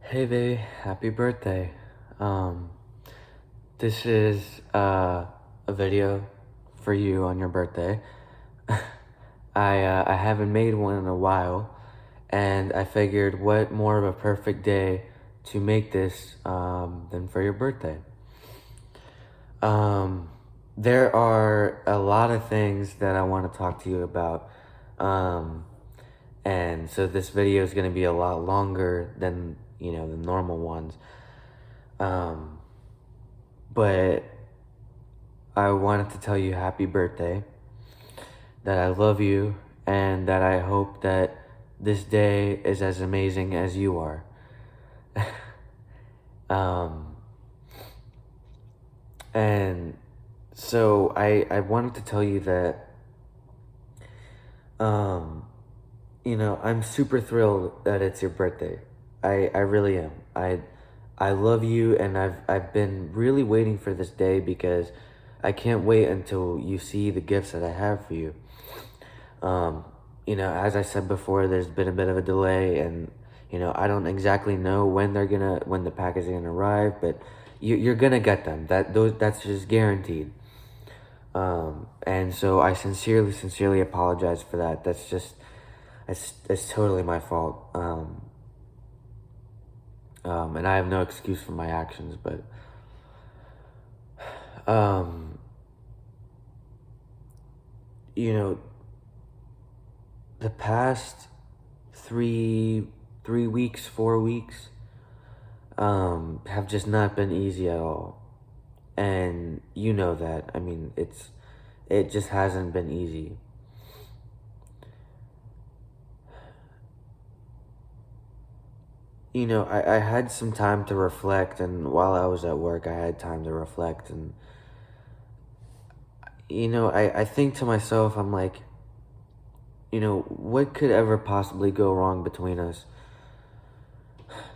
Hey babe, happy birthday. Um, this is a video for you on your birthday. I haven't made one in a while, and I figured what more of a perfect day to make this than for your birthday. Um, there are a lot of things that I want to talk to you about. Um, and so this video is going to be a lot longer than, the normal ones. Um, but I wanted to tell you happy birthday, that I love you, and that I hope that this day is as amazing as you are. um, and so I wanted to tell you that, I'm super thrilled that it's your birthday. I really am. I love you, and I've been really waiting for this day because I can't wait until you see the gifts that I have for you. Um, as I said before, there's been a bit of a delay, and I don't exactly know when the package is gonna arrive, but you're gonna get them. That's just guaranteed. And so I sincerely apologize for that. It's totally my fault. And I have no excuse for my actions, but um, you know, the past three weeks, 4 weeks, have just not been easy at all. And you know that. I mean, it just hasn't been easy. I had some time to reflect, and while I was at work, I had time to reflect, and I think to myself, I'm like, what could ever possibly go wrong between us?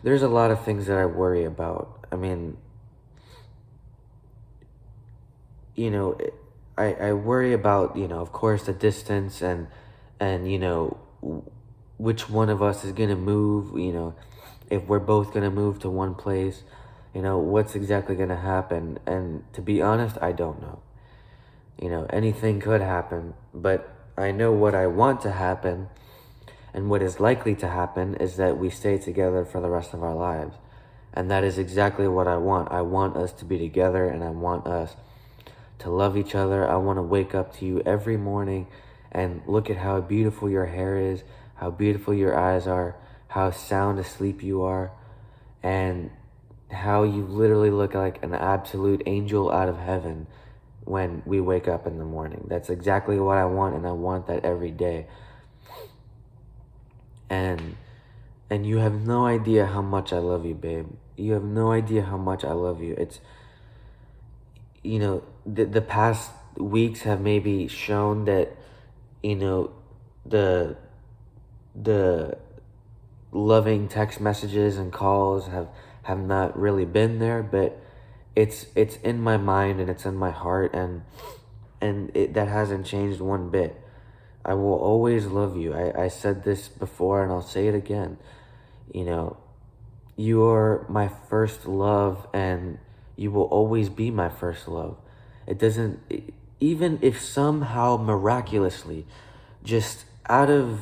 There's a lot of things that I worry about. I mean, I worry about, of course, the distance, and which one of us is going to move, if we're both going to move to one place, what's exactly going to happen. And to be honest, I don't know. Anything could happen, but I know what I want to happen, and what is likely to happen is that we stay together for the rest of our lives. And that is exactly what I want. I want us to be together, and I want us to love each other. I want to wake up to you every morning and look at how beautiful your hair is, how beautiful your eyes are, how sound asleep you are, and how you literally look like an absolute angel out of heaven when we wake up in the morning. That's exactly what I want, and I want that every day. And you have no idea how much I love you, babe. You have no idea how much I love you. It's, the past weeks have maybe shown that, the the loving text messages and calls have not really been there, but it's in my mind, and it's in my heart, and that hasn't changed one bit. I will always love you. I said this before, and I'll say it again. You're my first love, and you will always be my first love. It doesn't, even if somehow miraculously, just out of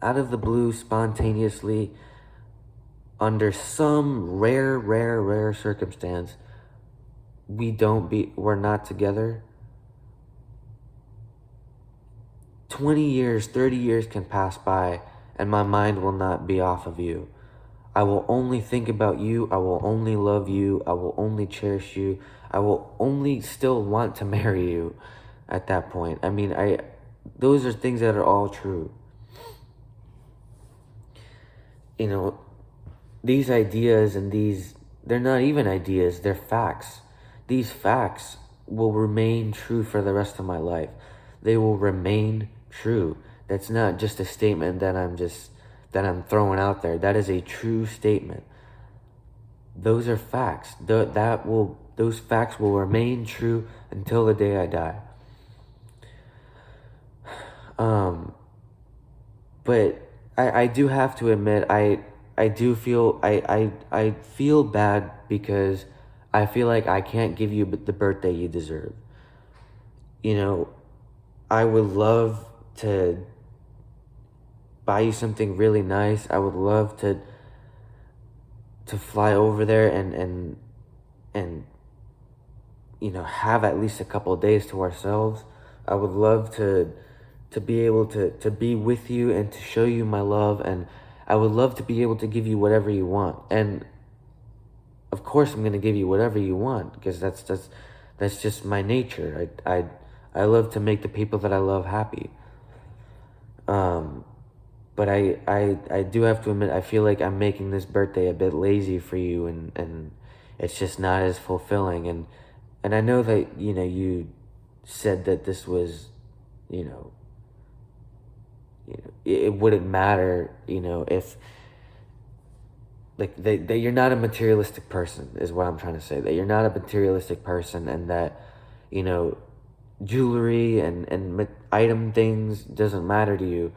the blue, spontaneously, under some rare circumstance, we're not together, 20 years, 30 years can pass by, and my mind will not be off of you. I will only think about you. I will only love you. I will only cherish you. I will only still want to marry you at that point. I mean, those are things that are all true. These ideas and they're not even ideas, they're facts. These facts will remain true for the rest of my life. They will remain true. That's not just a statement that I'm throwing out there. That is a true statement. Those are facts. Those facts will remain true until the day I die. But I do have to admit, I I do feel I feel bad because I feel like I can't give you the birthday you deserve. You know, I would love to buy you something really nice. I would love to fly over there and have at least a couple of days to ourselves. I would love to be able to be with you and to show you my love, and I would love to be able to give you whatever you want. And of course I'm going to give you whatever you want because that's just my nature. I love to make the people that I love happy. But I do have to admit, I feel like I'm making this birthday a bit lazy for you, and it's just not as fulfilling. And I know that, you said that this was, you know, it wouldn't matter, if, like, that you're not a materialistic person, is what I'm trying to say. That you're not a materialistic person, and that, you know, jewelry and item things doesn't matter to you.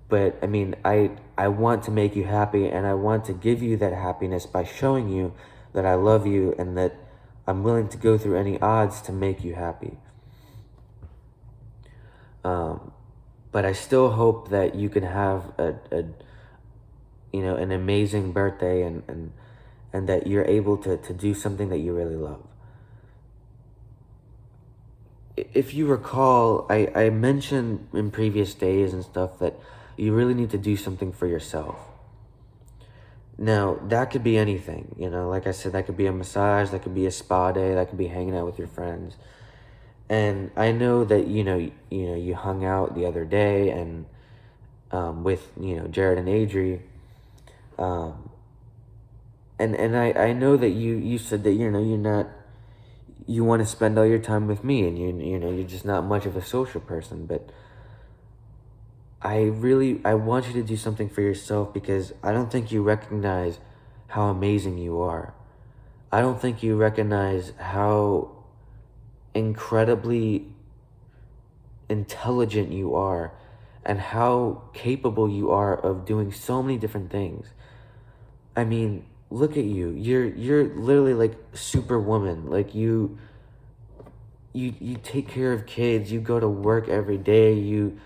But I mean, I want to make you happy, and I want to give you that happiness by showing you that I love you and that I'm willing to go through any odds to make you happy. But I still hope that you can have an amazing birthday, and that you're able to do something that you really love. If you recall, I mentioned in previous days and stuff that you really need to do something for yourself. Now, that could be anything, like I said, that could be a massage, that could be a spa day, that could be hanging out with your friends. And I know that, you hung out the other day and with, Jared and Adri. And I know that you said that, you want to spend all your time with me, and you're just not much of a social person. But I want you to do something for yourself, because I don't think you recognize how amazing you are. I don't think you recognize how incredibly intelligent you are, and how capable you are of doing so many different things. I mean, look at you. You're literally like Superwoman. Like you take care of kids. You go to work every day. You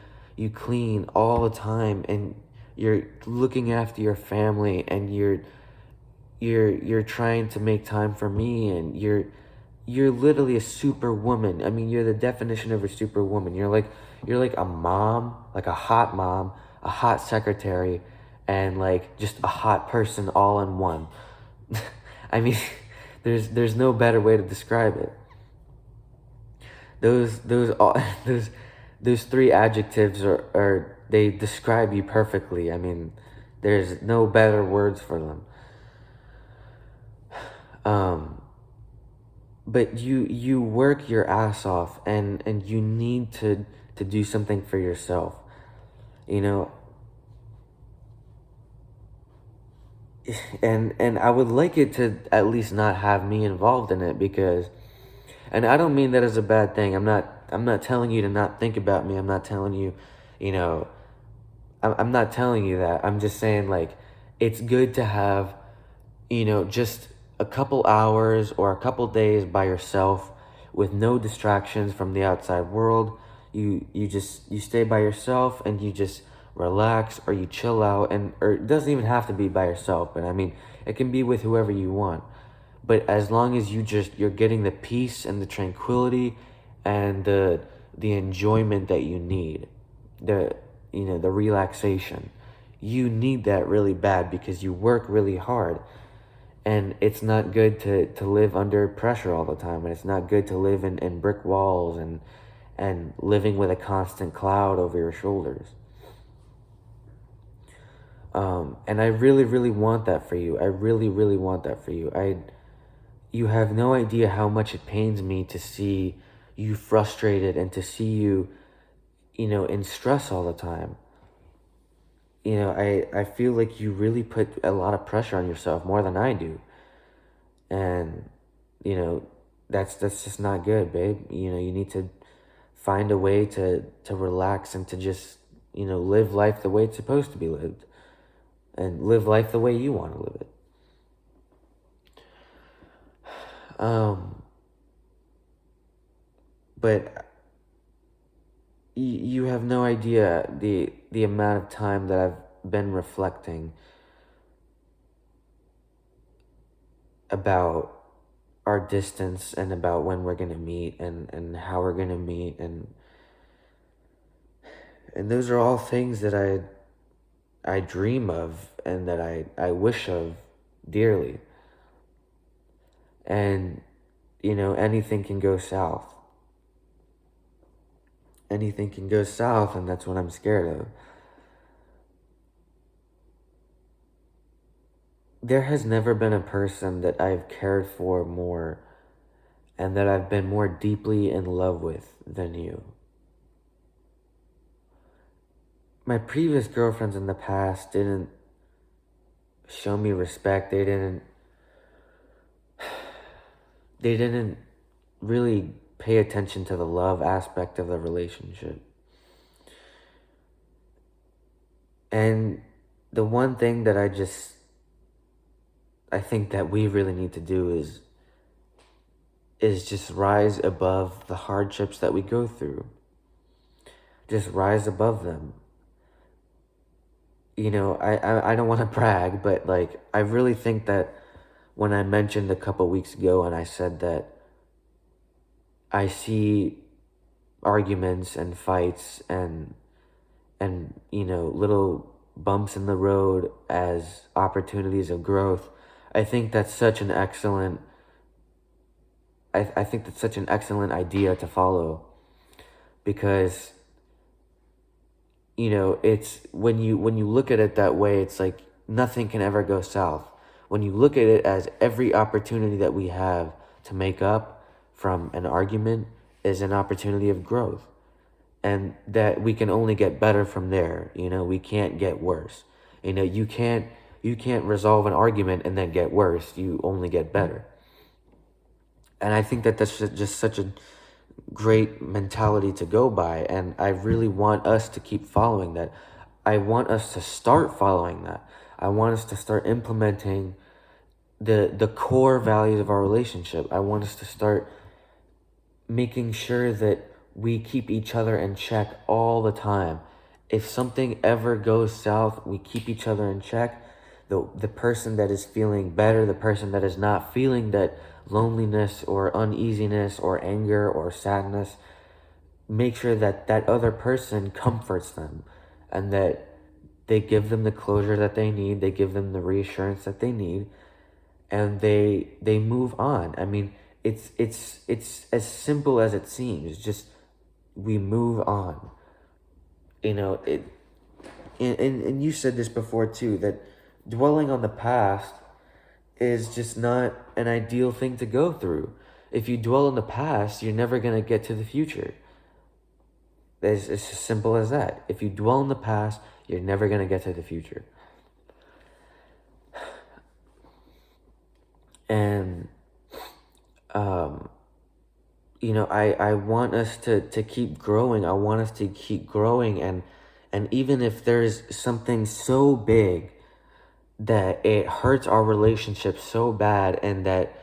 clean all the time, and you're looking after your family, and you're trying to make time for me, and you're literally a superwoman. I mean, you're the definition of a superwoman. You're like a mom, like a hot secretary, and like just a hot person all in one. I mean, there's no better way to describe it. Those all those three adjectives are they describe you perfectly. I mean, there's no better words for them. But you work your ass off, and you need to do something for yourself. And I would like it to at least not have me involved in it, because, and I don't mean that as a bad thing. I'm not telling you to not think about me. I'm not telling you, I'm not telling you that. I'm just saying, like, it's good to have, just a couple hours or a couple days by yourself with no distractions from the outside world. You stay by yourself, and you just relax, or you chill out, or it doesn't even have to be by yourself, but I mean, it can be with whoever you want. But as long as you're getting the peace and the tranquility and the enjoyment that you need, the relaxation, you need that really bad, because you work really hard. And it's not good to live under pressure all the time, and it's not good to live in brick walls and living with a constant cloud over your shoulders. And I really, really want that for you. I really, really want that for you. You have no idea how much it pains me to see you frustrated, and to see you, in stress all the time. I feel like you really put a lot of pressure on yourself, more than I do. And, that's just not good, babe. You need to find a way to relax, and to just, live life the way it's supposed to be lived. and live life the way you want to live it. But you have no idea the amount of time that I've been reflecting about our distance and about when we're gonna meet and how we're gonna meet, and those are all things that I dream of and that I wish of dearly. And anything can go south. Anything can go south, and that's what I'm scared of. There has never been a person that I've cared for more and that I've been more deeply in love with than you. My previous girlfriends in the past didn't show me respect. They didn't really pay attention to the love aspect of the relationship. And the one thing that I think that we really need to do is just rise above the hardships that we go through. Just rise above them. I don't want to brag, but like, I really think that when I mentioned a couple weeks ago and I said that I see arguments and fights and little bumps in the road as opportunities of growth, I think that's such an excellent I think that's such an excellent idea to follow, because it's when you look at it that way, it's like nothing can ever go south. When you look at it as every opportunity that we have to make up from an argument is an opportunity of growth, and that we can only get better from there. We can't get worse. You can't resolve an argument and then get worse. You only get better. And I think that that's just such a great mentality to go by, and I really want us to keep following that. I want us to start following that. I want us to start implementing the core values of our relationship. I want us to start making sure that we keep each other in check all the time. If something ever goes south, we keep each other in check. The person that is feeling better, the person that is not feeling that loneliness or uneasiness or anger or sadness, make sure that that other person comforts them, and that they give them the closure that they need, they give them the reassurance that they need, and they move on. I mean, it's as simple as it seems. Just we move on. It and you said this before too, that dwelling on the past is just not an ideal thing to go through. If you dwell on the past, you're never going to get to the future. It's as simple as that. If you dwell in the past, you're never going to get to the future. And, I want us to keep growing. I want us to keep growing. And even if there's something so big that it hurts our relationship so bad, and that,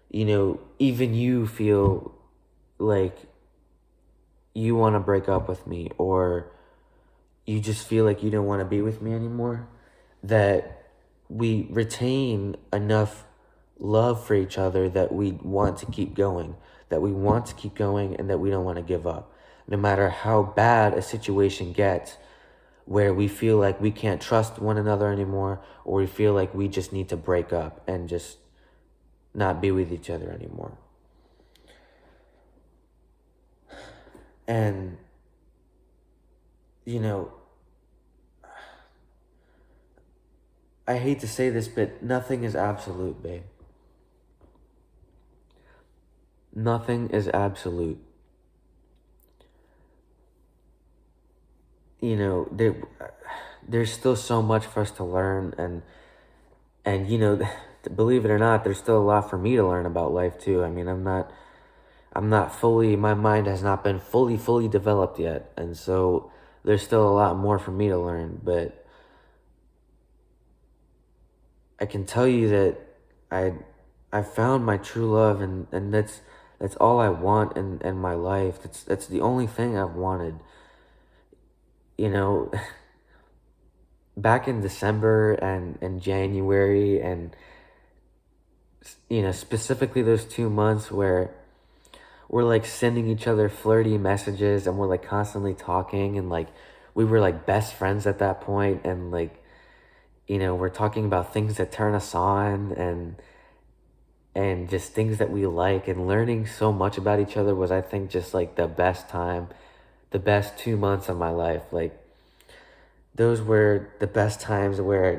even you feel like you want to break up with me, or you just feel like you don't want to be with me anymore, that we retain enough love for each other that we want to keep going, and that we don't want to give up. No matter how bad a situation gets, where we feel like we can't trust one another anymore, or we feel like we just need to break up and just not be with each other anymore. And, I hate to say this, but nothing is absolute, babe. Nothing is absolute. There's still so much for us to learn, and believe it or not, there's still a lot for me to learn about life too. I mean, I'm not fully, my mind has not been fully developed yet, and so there's still a lot more for me to learn. But I can tell you that I I found my true love, and that's all I want in my life. That's the only thing I've wanted. You know, back in December and January, and specifically those 2 months where we're like sending each other flirty messages, and we're like constantly talking, and like we were like best friends at that point, and like we're talking about things that turn us on, and just things that we like, and learning so much about each other was, I think, just like the best time, the best 2 months of my life. Like those were the best times where,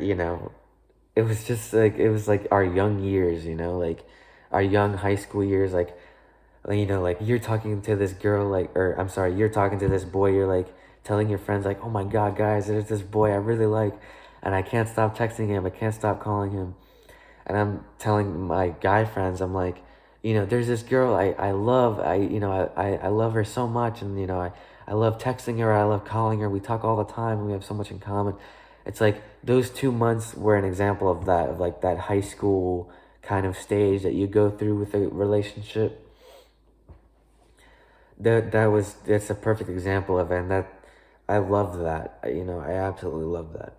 it was just like, it was like our young years, like our young high school years. Like you're talking to this girl, like, or I'm sorry, you're talking to this boy, you're like telling your friends, like, oh my God, guys, there's this boy I really like, and I can't stop texting him, I can't stop calling him. And I'm telling my guy friends, I'm like, there's this girl I love, I love her so much, and I love texting her, I love calling her, we talk all the time, we have so much in common. It's like those 2 months were an example of that, of like that high school kind of stage that you go through with a relationship. That's a perfect example of it, and that I love that. I absolutely love that.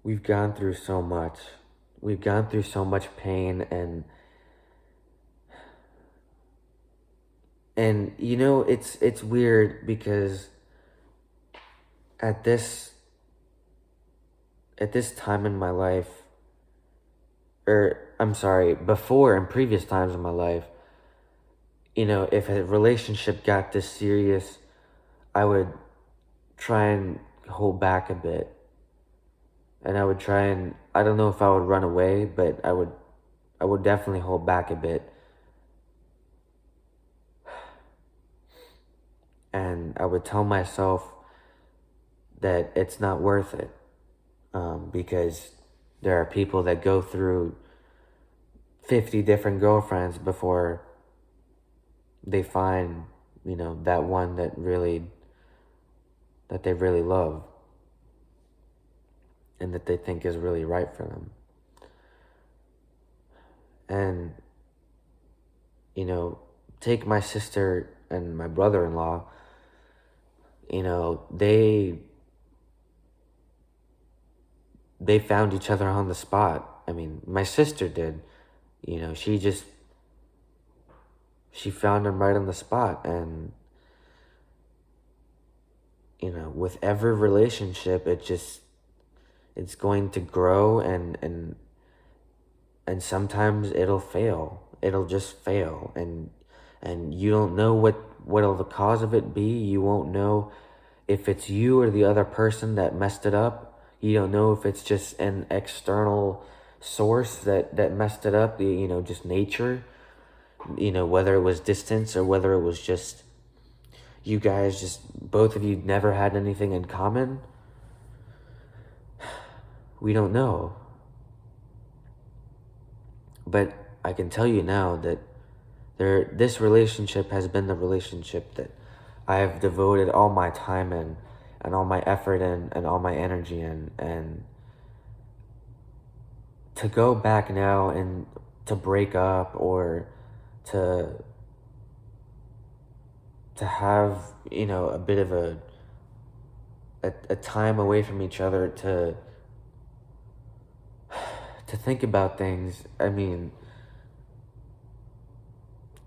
We've gone through so much. We've gone through so much pain, and it's weird because at this at this time in my life, or I'm sorry, before, in previous times in my life, if a relationship got this serious, I would try and hold back a bit. And I would try and, I don't know if I would run away, but I would definitely hold back a bit. And I would tell myself that it's not worth it, because there are people that go through 50 different girlfriends before they find, that one that they really love, and that they think is really right for them. And, take my sister and my brother-in-law, they found each other on the spot. I mean, my sister did. She found him right on the spot. And, with every relationship, it's going to grow, and sometimes it'll fail. It'll just fail. And you don't know what'll the cause of it be. You won't know if it's you or the other person that messed it up. You don't know if it's just an external source that messed it up, just nature, whether it was distance, or whether it was just you guys, just both of you never had anything in common. We don't know. But I can tell you now that this relationship has been the relationship that I have devoted all my time in, and all my effort in, and all my energy in. And to go back now and to break up, or to have, a bit of a time away from each other to think about things, I mean,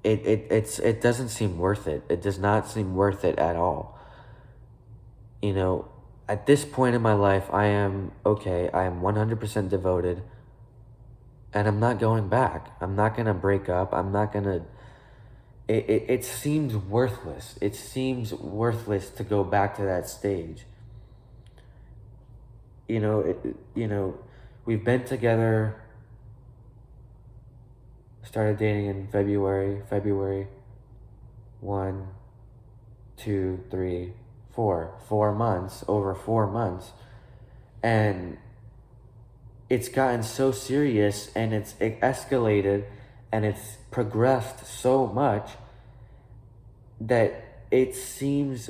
it doesn't seem worth it. It does not seem worth it at all. At this point in my life, I am okay. I am 100% devoted, and I'm not going back. I'm not going to break up. I'm not going to, it seems worthless. It seems worthless to go back to that stage. We've been together, started dating in February 1, 2, 3, 4 months, over 4 months. And it's gotten so serious, and it escalated, and it's progressed so much that it seems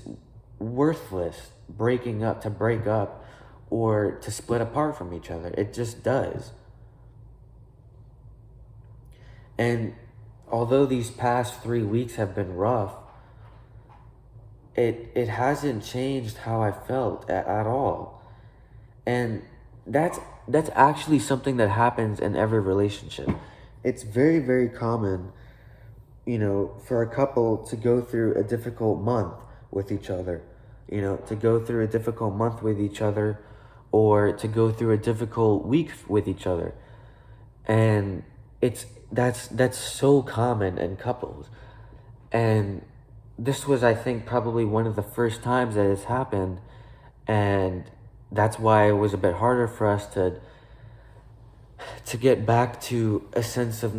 worthless to break up or to split apart from each other. It just does. And although these past 3 weeks have been rough, it hasn't changed how I felt at all. And that's actually something that happens in every relationship. It's very, very common, for a couple to go through a difficult month with each other, to go through a difficult month with each other, or to go through a difficult week with each other. And that's so common in couples. And this was, I think, probably one of the first times that it's happened. And that's why it was a bit harder for us to get back to a sense of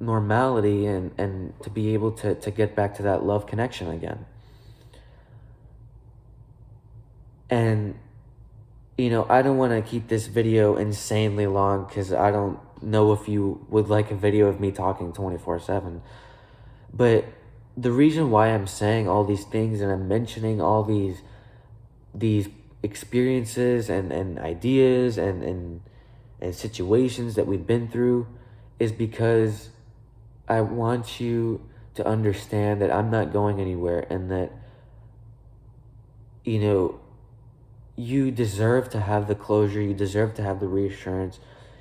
normality, and to be able to get back to that love connection again. And, I don't want to keep this video insanely long, because I don't know if you would like a video of me talking 24/7. But the reason why I'm saying all these things and I'm mentioning all these experiences and ideas and situations that we've been through is because I want you to understand that I'm not going anywhere, and that, you deserve to have the closure, you deserve to have the reassurance,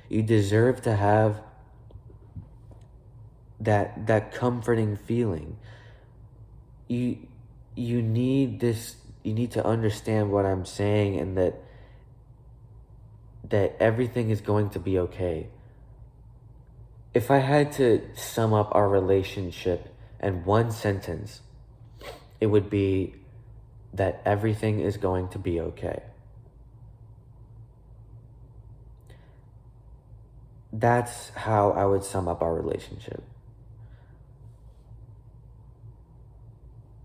you deserve to have that comforting feeling. You need this, you need to understand what I'm saying, and that everything is going to be okay. If I had to sum up our relationship in one sentence, it would be that everything is going to be okay. That's how I would sum up our relationship.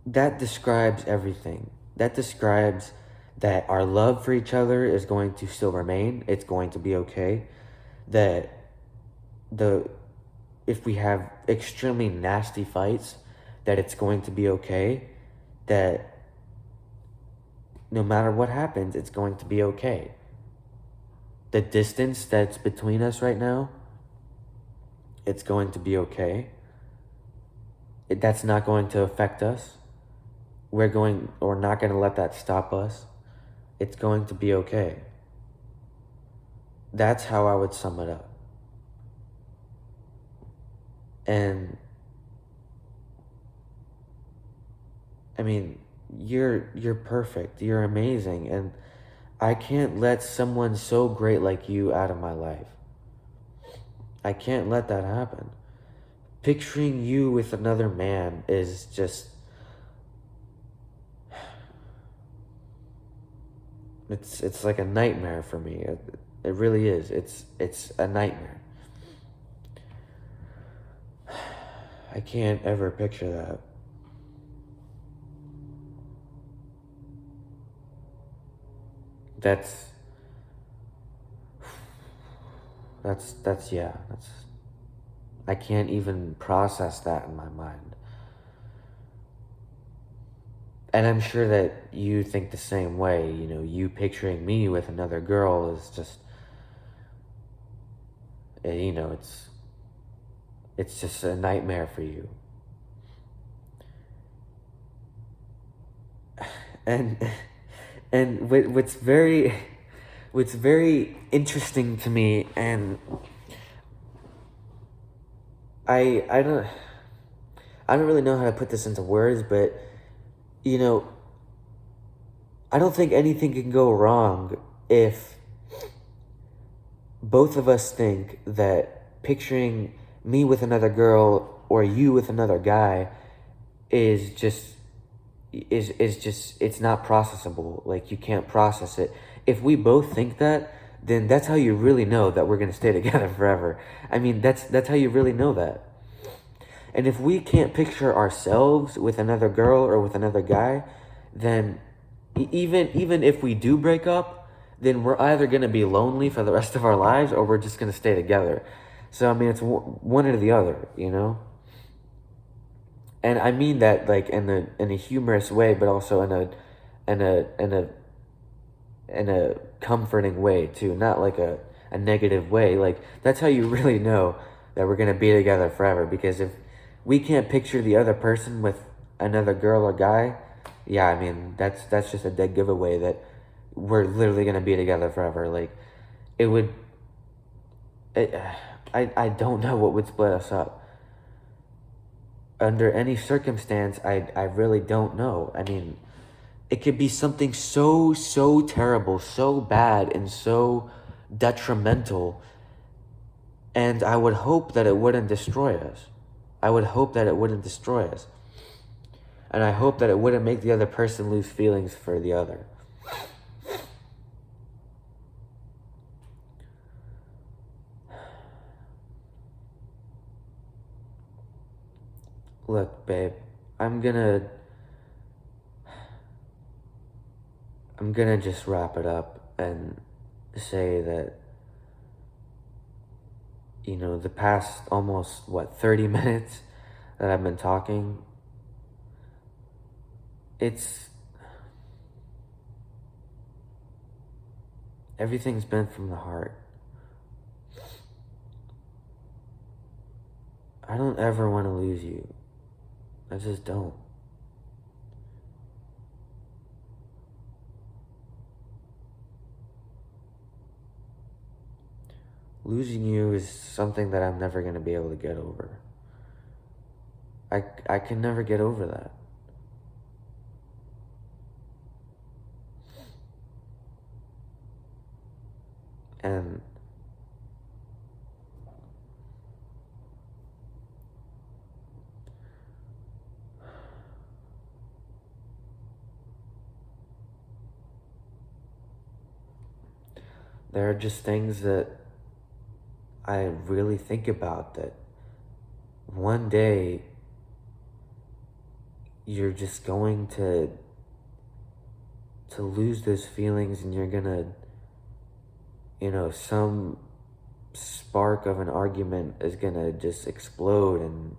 That describes everything. That describes that our love for each other is going to still remain. It's going to be okay. That if we have extremely nasty fights, that it's going to be okay. That no matter what happens, it's going to be okay. The distance that's between us right now, it's going to be okay. That's not going to affect us. We're not going to let that stop us. It's going to be okay. That's how I would sum it up. And I mean, you're perfect. You're amazing. And I can't let someone so great like you out of my life. I can't let that happen. Picturing you with another man is just... It's like a nightmare for me. It really is. It's a nightmare. I can't ever picture that. I can't even process that in my mind. And I'm sure that you think the same way. You picturing me with another girl is just, it's just a nightmare for you. And what's very interesting to me, and I don't really know how to put this into words, but I don't think anything can go wrong if both of us think that picturing me with another girl or you with another guy is just it's not processable. Like, you can't process it. If we both think that, then that's how you really know that we're going to stay together forever. I mean, that's how you really know that. And if we can't picture ourselves with another girl or with another guy, then even if we do break up, then we're either going to be lonely for the rest of our lives, or we're just going to stay together. So I mean, it's one or the other, you know. And I mean that like in a humorous way, but also in a in a in a comforting way too, not like a negative way. Like that's how you really know that we're gonna be together forever. Because if we can't picture the other person with another girl or guy, yeah, I mean that's just a dead giveaway that we're literally gonna be together forever. Like it would, it, I don't know what would split us up under any circumstance. I really don't know. I mean, it could be something so terrible, so bad, and so detrimental. And I would hope that it wouldn't destroy us. I would hope that it wouldn't destroy us. And I hope that it wouldn't make the other person lose feelings for the other. Look, babe, I'm gonna I'm gonna just wrap it up and say that, you know, the past almost, what, 30 minutes that I've been talking, it's, everything's been from the heart. I don't ever want to lose you. I just don't. Losing you is something that I'm never going to be able to get over. I can never get over that. And there are just things that I really think about, that one day you're just going to lose those feelings, and you're gonna, you know, some spark of an argument is gonna just explode, and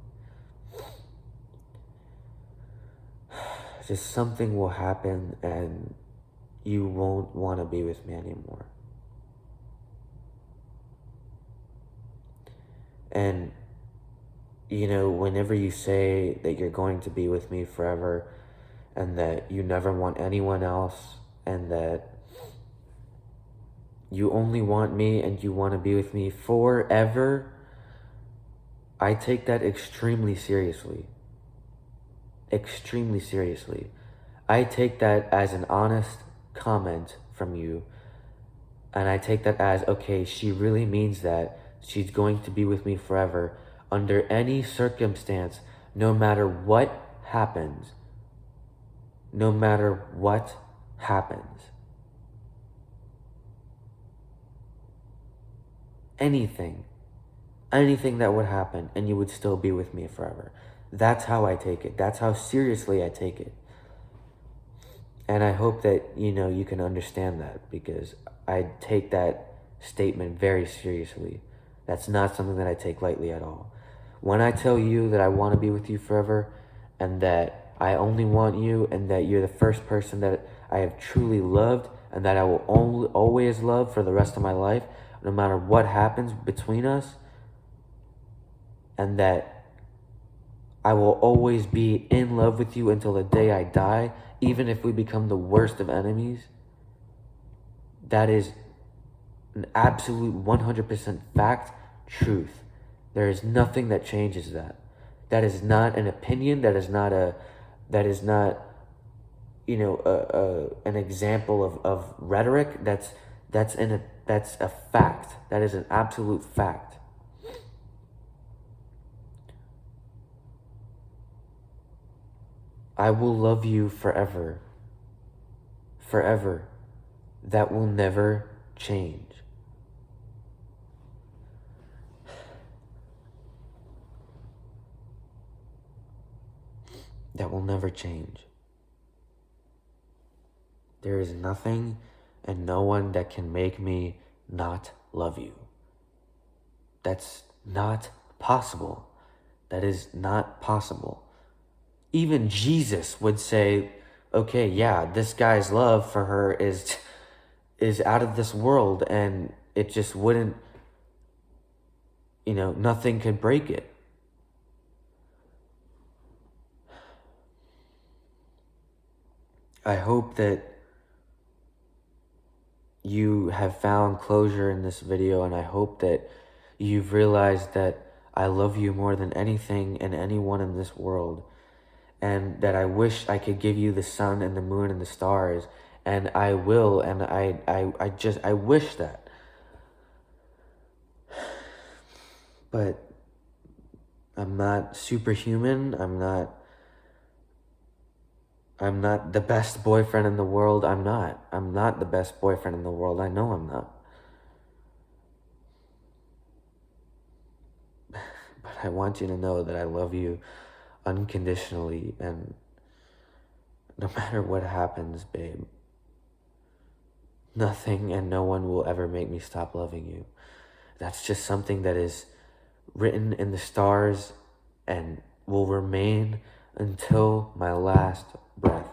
just something will happen, and you won't want to be with me anymore. And, you know, whenever you say that you're going to be with me forever, and that you never want anyone else, and that you only want me and you want to be with me forever, I take that extremely seriously. Extremely seriously. I take that as an honest comment from you, and I take that as, okay, she really means that. She's going to be with me forever under any circumstance, no matter what happens. No matter what happens. Anything. Anything that would happen, and you would still be with me forever. That's how I take it. That's how seriously I take it. And I hope that, you know, you can understand that, because I take that statement very seriously. That's not something that I take lightly at all. When I tell you that I want to be with you forever, and that I only want you, and that you're the first person that I have truly loved, and that I will always love for the rest of my life, no matter what happens between us, and that I will always be in love with you until the day I die, even if we become the worst of enemies, that is an absolute 100% fact, truth. There is nothing that changes that. That is not an opinion. That is not, you know, an example of rhetoric. That's a fact. That is an absolute fact. I will love you forever. Forever. That will never change. That will never change. There is nothing and no one that can make me not love you. That's not possible. That is not possible. Even Jesus would say, okay, yeah, this guy's love for her is out of this world, and it just wouldn't, nothing could break it. I hope that you have found closure in this video, and I hope that you've realized that I love you more than anything and anyone in this world, and that I wish I could give you the sun and the moon and the stars, and I will, and I wish that. But I'm not superhuman. I'm not the best boyfriend in the world. I'm not the best boyfriend in the world. I know I'm not. But I want you to know that I love you unconditionally, and no matter what happens, babe, nothing and no one will ever make me stop loving you. That's just something that is written in the stars and will remain until my last breath.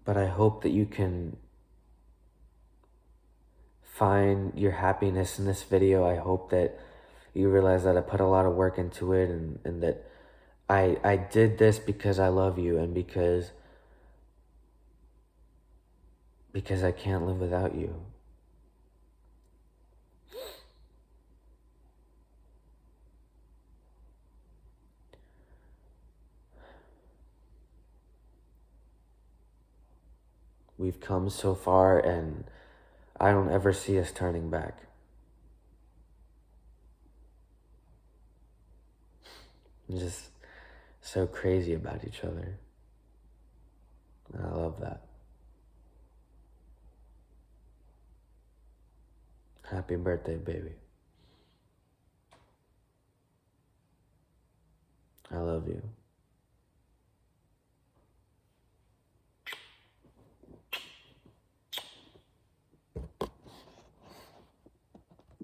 But I hope that you can find your happiness in this video. I hope that you realize that I put a lot of work into it, and that I did this because I love you, and because I can't live without you. We've come so far, and I don't ever see us turning back. I'm just so crazy about each other. And I love that. Happy birthday, baby. I love you.